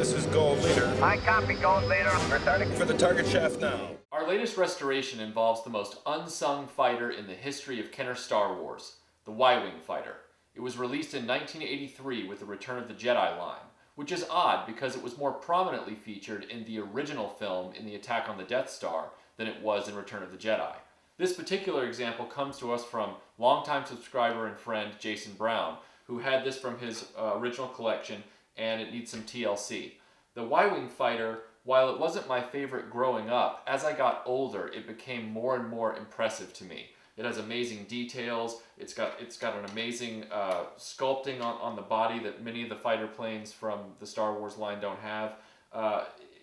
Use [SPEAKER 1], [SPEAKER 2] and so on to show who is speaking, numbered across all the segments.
[SPEAKER 1] This is Gold Leader.
[SPEAKER 2] I copy, Gold Leader. Returning
[SPEAKER 1] For the target shaft now.
[SPEAKER 3] Our latest restoration involves the most unsung fighter in the history of Kenner Star Wars, the Y-Wing fighter. It was released in 1983 with the Return of the Jedi line, which is odd because it was more prominently featured in the original film in the Attack on the Death Star than it was in Return of the Jedi. This particular example comes to us from longtime subscriber and friend Jason Brown, who had this from his original collection, and it needs some TLC. The Y-Wing fighter, while it wasn't my favorite growing up, as I got older, it became more and more impressive to me. It has amazing details. It's got an amazing sculpting on the body that many of the fighter planes from the Star Wars line don't have.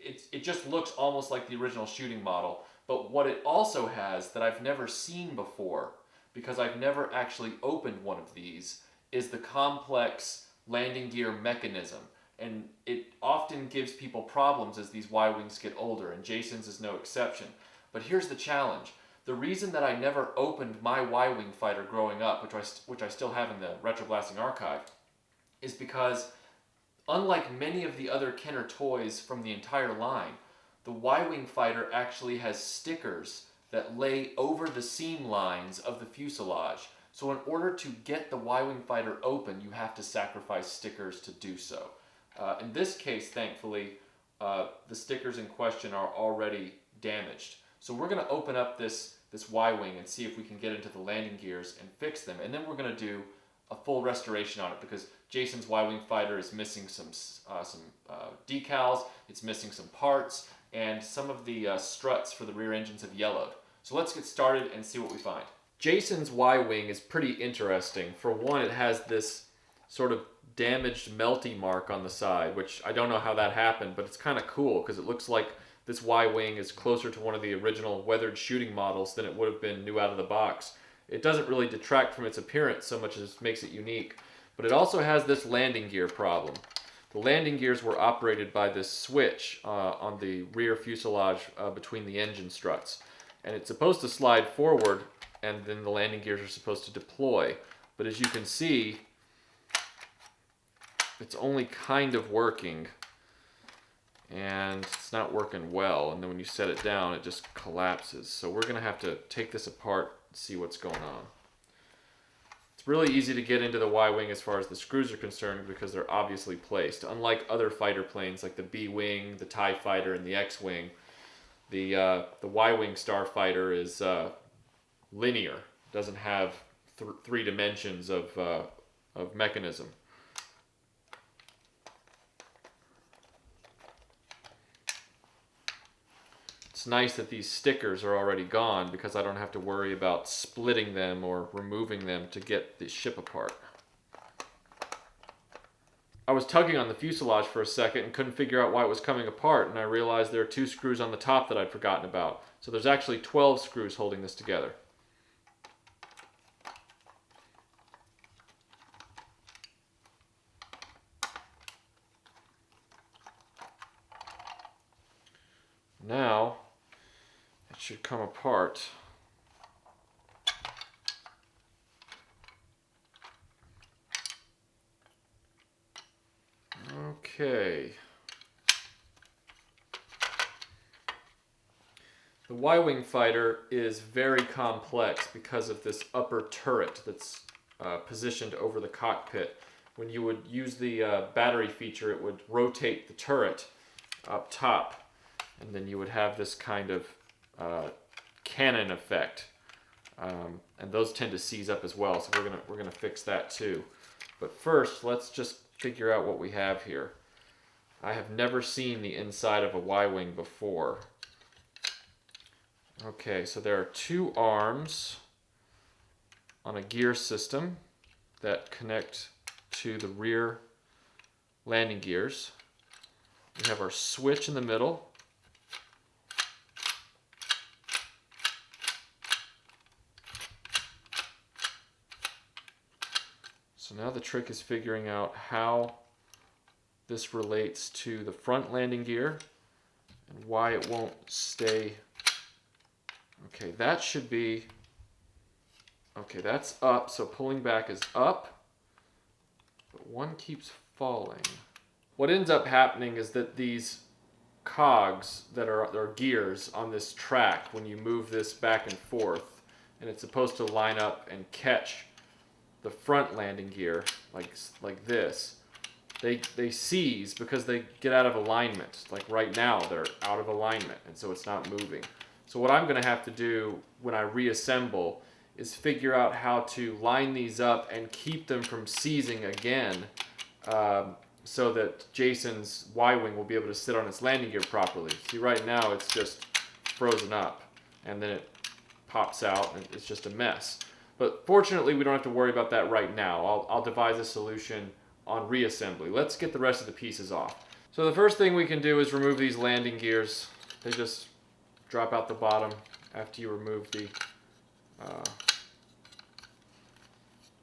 [SPEAKER 3] It just looks almost like the original shooting model. But what it also has that I've never seen before, because I've never actually opened one of these, is the complex landing gear mechanism. And it often gives people problems as these Y-Wings get older, and Jason's is no exception. But here's the challenge. The reason that I never opened my Y-Wing fighter growing up, which I still have in the RetroBlasting archive, is because unlike many of the other Kenner toys from the entire line, the Y-Wing fighter actually has stickers that lay over the seam lines of the fuselage. So in order to get the Y-Wing fighter open, you have to sacrifice stickers to do so. In this case, thankfully, the stickers in question are already damaged. So we're going to open up this Y-Wing and see if we can get into the landing gears and fix them. And then we're going to do a full restoration on it because Jason's Y-Wing fighter is missing some decals, it's missing some parts, and some of the struts for the rear engines have yellowed. So let's get started and see what we find. Jason's Y-Wing is pretty interesting. For one, it has this sort of damaged melty mark on the side, which I don't know how that happened, but it's kind of cool because it looks like this Y-Wing is closer to one of the original weathered shooting models than it would have been new out of the box. It doesn't really detract from its appearance so much as it makes it unique, but it also has this landing gear problem. The landing gears were operated by this switch on the rear fuselage between the engine struts, and it's supposed to slide forward and then the landing gears are supposed to deploy, but as you can see, it's only kind of working, and it's not working well, and then when you set it down it just collapses. So we're gonna have to take this apart and see what's going on. It's really easy to get into the Y-Wing as far as the screws are concerned because they're obviously placed. Unlike other fighter planes like the B-Wing, the TIE Fighter, and the X-Wing, the Y-Wing starfighter is linear, doesn't have three dimensions of mechanism. It's nice that these stickers are already gone because I don't have to worry about splitting them or removing them to get the ship apart. I was tugging on the fuselage for a second and couldn't figure out why it was coming apart, and I realized there are 2 screws on the top that I'd forgotten about. So there's actually 12 screws holding this together. Now it should come apart. Okay. The Y-Wing fighter is very complex because of this upper turret that's positioned over the cockpit. When you would use the battery feature, it would rotate the turret up top, and then you would have this kind of cannon effect, and those tend to seize up as well. So we're gonna fix that too. But first, let's just figure out what we have here. I have never seen the inside of a Y-Wing before. Okay, so there are 2 arms on a gear system that connect to the rear landing gears. We have our switch in the middle. So now the trick is figuring out how this relates to the front landing gear and why it won't stay. Okay, that should be, okay, that's up, so pulling back is up, but one keeps falling. what ends up happening is that these cogs that are gears on this track, when you move this back and forth, and it's supposed to line up and catch the front landing gear like this, they seize because they get out of alignment. Like right now they're out of alignment, and so it's not moving. So what I'm going to have to do when I reassemble is figure out how to line these up and keep them from seizing again, so that Jason's Y-wing will be able to sit on its landing gear properly. See, right now it's just frozen up, and then it pops out, and it's just a mess. But fortunately, we don't have to worry about that right now. I'll devise a solution on reassembly. Let's get the rest of the pieces off. So the first thing we can do is remove these landing gears. They just drop out the bottom after you remove the...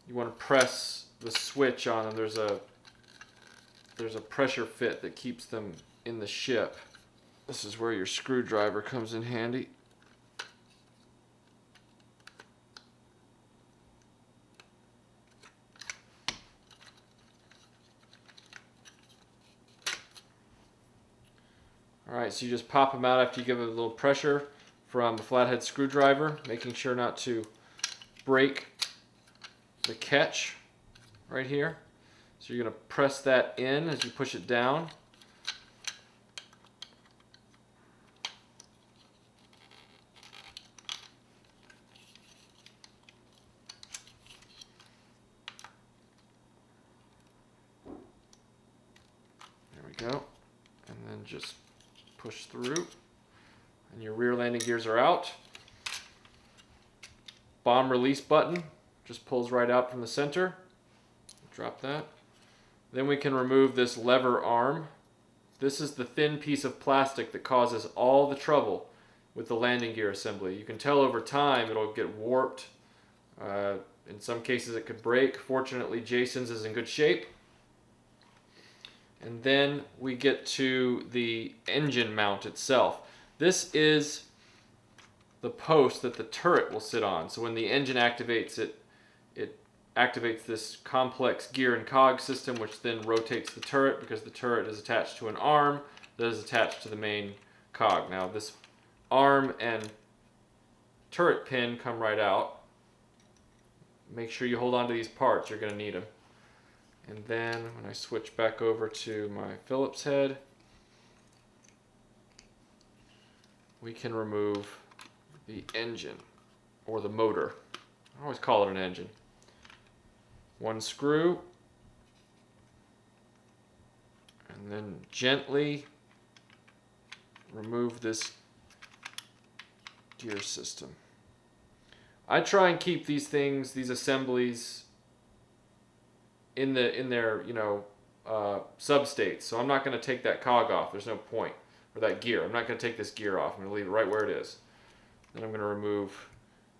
[SPEAKER 3] you want to press the switch on them. There's a pressure fit that keeps them in the ship. This is where your screwdriver comes in handy. Alright, so you just pop them out after you give it a little pressure from the flathead screwdriver, making sure not to break the catch right here. So you're going to press that in as you push it down. There we go. And then just push through. And your rear landing gears are out. Bomb release button just pulls right out from the center. Drop that. Then we can remove this lever arm. This is the thin piece of plastic that causes all the trouble with the landing gear assembly. You can tell over time it'll get warped. In some cases it could break. Fortunately, Jason's is in good shape. And then we get to the engine mount itself. This is the post that the turret will sit on. So when the engine activates, it activates this complex gear and cog system, which then rotates the turret because the turret is attached to an arm that is attached to the main cog. Now this arm and turret pin come right out. Make sure you hold on to these parts, you're going to need them. And then when I switch back over to my Phillips head, we can remove the engine, or the motor. I always call it an engine. One screw, and then gently remove this gear system. I try and keep these things, these assemblies, in their substates. So I'm not going to take that cog off. There's no point. Or that gear. I'm not going to take this gear off. I'm going to leave it right where it is. Then I'm going to remove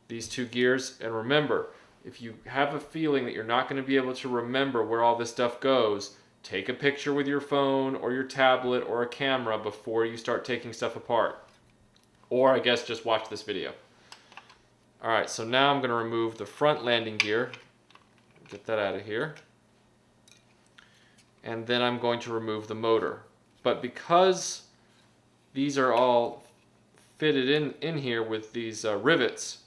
[SPEAKER 3] these two gears. And remember, if you have a feeling that you're not going to be able to remember where all this stuff goes, take a picture with your phone or your tablet or a camera before you start taking stuff apart. Or I guess just watch this video. Alright, so now I'm going to remove the front landing gear. Get that out of here. And then I'm going to remove the motor. But because these are all fitted in here with these rivets,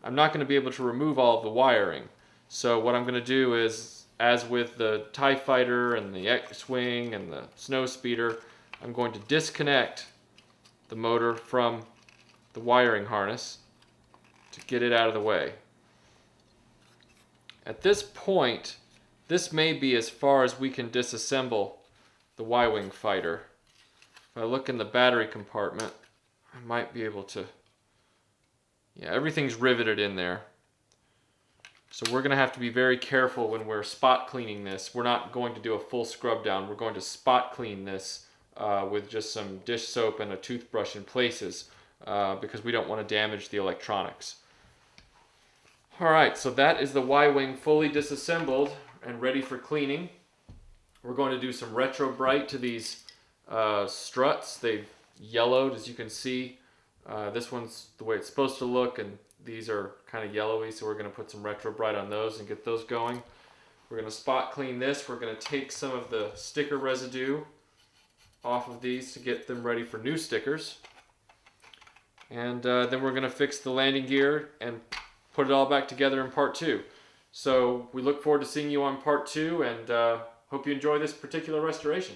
[SPEAKER 3] I'm not going to be able to remove all of the wiring. So what I'm going to do is, as with the TIE Fighter and the X-Wing and the Snowspeeder, I'm going to disconnect the motor from the wiring harness to get it out of the way. At this point, this may be as far as we can disassemble the Y-Wing fighter. If I look in the battery compartment, I might be able to... Yeah, everything's riveted in there. So we're going to have to be very careful when we're spot cleaning this. We're not going to do a full scrub down. We're going to spot clean this with just some dish soap and a toothbrush in places because we don't want to damage the electronics. Alright, so that is the Y-Wing fully disassembled and ready for cleaning. We're going to do some retro bright to these struts. They've yellowed, as you can see. This one's the way it's supposed to look, and these are kind of yellowy, so we're going to put some retro bright on those and get those going. We're going to spot clean this. We're going to take some of the sticker residue off of these to get them ready for new stickers. And then we're going to fix the landing gear and put it all back together in part 2. So we look forward to seeing you on part 2, and hope you enjoy this particular restoration.